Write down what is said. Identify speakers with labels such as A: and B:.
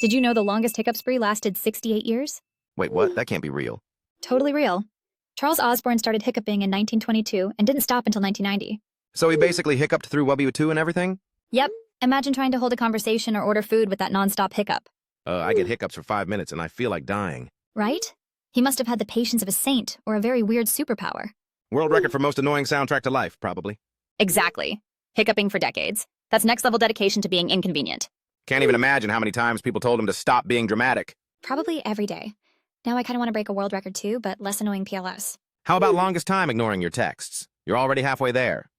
A: Did you know the longest hiccup spree lasted 68 years?
B: Wait, what? That can't be real.
A: Totally real. Charles Osborne started hiccuping in 1922 and didn't stop until 1990.
B: So he basically hiccuped through WW2 and everything?
A: Yep. Imagine trying to hold a conversation or order food with that nonstop hiccup.
B: I get hiccups for 5 minutes and I feel like dying.
A: Right? He must have had the patience of a saint or a very weird superpower.
B: World record for most annoying soundtrack to life, probably.
A: Exactly. Hiccuping for decades. That's next level dedication to being inconvenient.
B: Can't even imagine how many times people told him to stop being dramatic.
A: Probably every day. Now I kind of want to break a world record too, but less annoying PLS.
B: How about longest time ignoring your texts? You're already halfway there.